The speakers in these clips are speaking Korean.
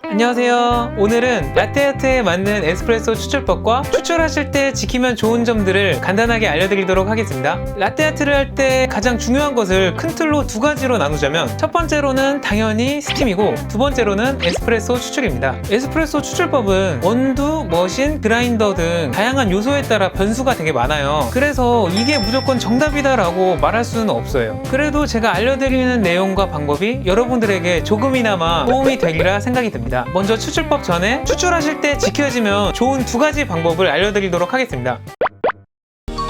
안녕하세요. 오늘은 라떼아트에 맞는 에스프레소 추출법과 추출하실 때 지키면 좋은 점들을 간단하게 알려드리도록 하겠습니다. 라떼아트를 할 때 가장 중요한 것을 큰 틀로 두 가지로 나누자면, 첫 번째로는 당연히 스팀이고, 두 번째로는 에스프레소 추출입니다. 에스프레소 추출법은 원두, 머신, 그라인더 등 다양한 요소에 따라 변수가 되게 많아요. 그래서 이게 무조건 정답이다 라고 말할 수는 없어요. 그래도 제가 알려드리는 내용과 방법이 여러분들에게 조금이나마 도움이 되리라 생각이 듭니다. 먼저 추출법 전에 추출하실 때 지켜지면 좋은 두 가지 방법을 알려드리도록 하겠습니다.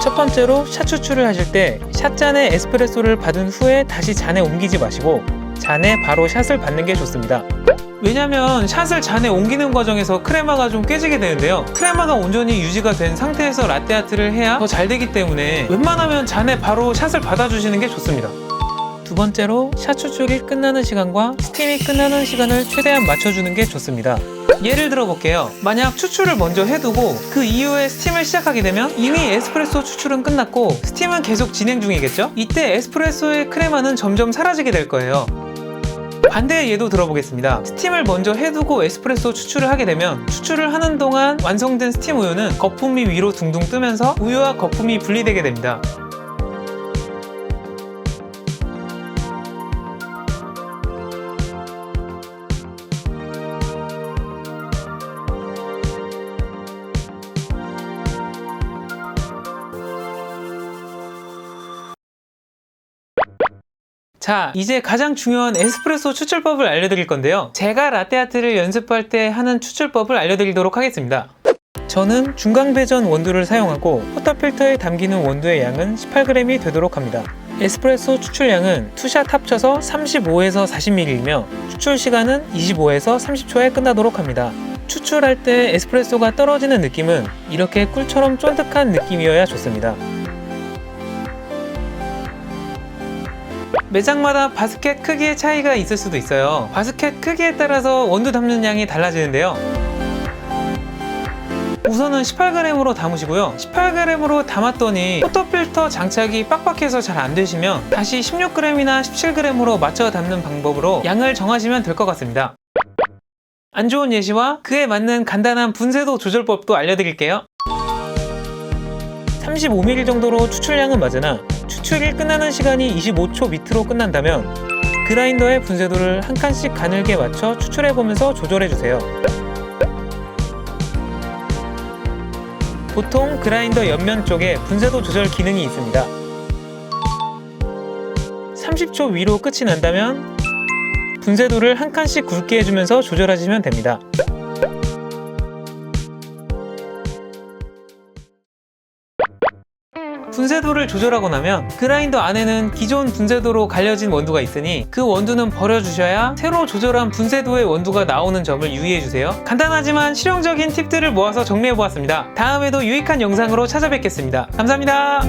첫 번째로 샷 추출을 하실 때 샷잔에 에스프레소를 받은 후에 다시 잔에 옮기지 마시고 잔에 바로 샷을 받는 게 좋습니다. 왜냐면 샷을 잔에 옮기는 과정에서 크레마가 좀 깨지게 되는데요, 크레마가 온전히 유지가 된 상태에서 라떼아트를 해야 더 잘 되기 때문에 웬만하면 잔에 바로 샷을 받아주시는 게 좋습니다. 두 번째로 샷 추출이 끝나는 시간과 스팀이 끝나는 시간을 최대한 맞춰주는 게 좋습니다. 예를 들어 볼게요. 만약 추출을 먼저 해두고 그 이후에 스팀을 시작하게 되면 이미 에스프레소 추출은 끝났고 스팀은 계속 진행 중이겠죠? 이때 에스프레소의 크레마는 점점 사라지게 될 거예요. 반대의 예도 들어보겠습니다. 스팀을 먼저 해두고 에스프레소 추출을 하게 되면 추출을 하는 동안 완성된 스팀 우유는 거품이 위로 둥둥 뜨면서 우유와 거품이 분리되게 됩니다. 자, 이제 가장 중요한 에스프레소 추출법을 알려드릴 건데요, 제가 라떼아트를 연습할 때 하는 추출법을 알려드리도록 하겠습니다. 저는 중강배전 원두를 사용하고 포터필터에 담기는 원두의 양은 18g이 되도록 합니다. 에스프레소 추출량은 투샷 합쳐서 35에서 40ml이며 추출 시간은 25에서 30초에 끝나도록 합니다. 추출할 때 에스프레소가 떨어지는 느낌은 이렇게 꿀처럼 쫀득한 느낌이어야 좋습니다. 매장마다 바스켓 크기의 차이가 있을 수도 있어요. 바스켓 크기에 따라서 원두 담는 양이 달라지는데요, 우선은 18g으로 담으시고요. 18g으로 담았더니 포터필터 장착이 빡빡해서 잘 안 되시면 다시 16g이나 17g으로 맞춰 담는 방법으로 양을 정하시면 될 것 같습니다. 안 좋은 예시와 그에 맞는 간단한 분쇄도 조절법도 알려드릴게요. 35ml 정도로 추출량은 맞으나 추출이 끝나는 시간이 25초 밑으로 끝난다면 그라인더의 분쇄도를 한 칸씩 가늘게 맞춰 추출해보면서 조절해주세요. 보통 그라인더 옆면 쪽에 분쇄도 조절 기능이 있습니다. 30초 위로 끝이 난다면 분쇄도를 한 칸씩 굵게 해주면서 조절하시면 됩니다. 분쇄도를 조절하고 나면 그라인더 안에는 기존 분쇄도로 갈려진 원두가 있으니 그 원두는 버려주셔야 새로 조절한 분쇄도의 원두가 나오는 점을 유의해주세요. 간단하지만 실용적인 팁들을 모아서 정리해보았습니다. 다음에도 유익한 영상으로 찾아뵙겠습니다. 감사합니다.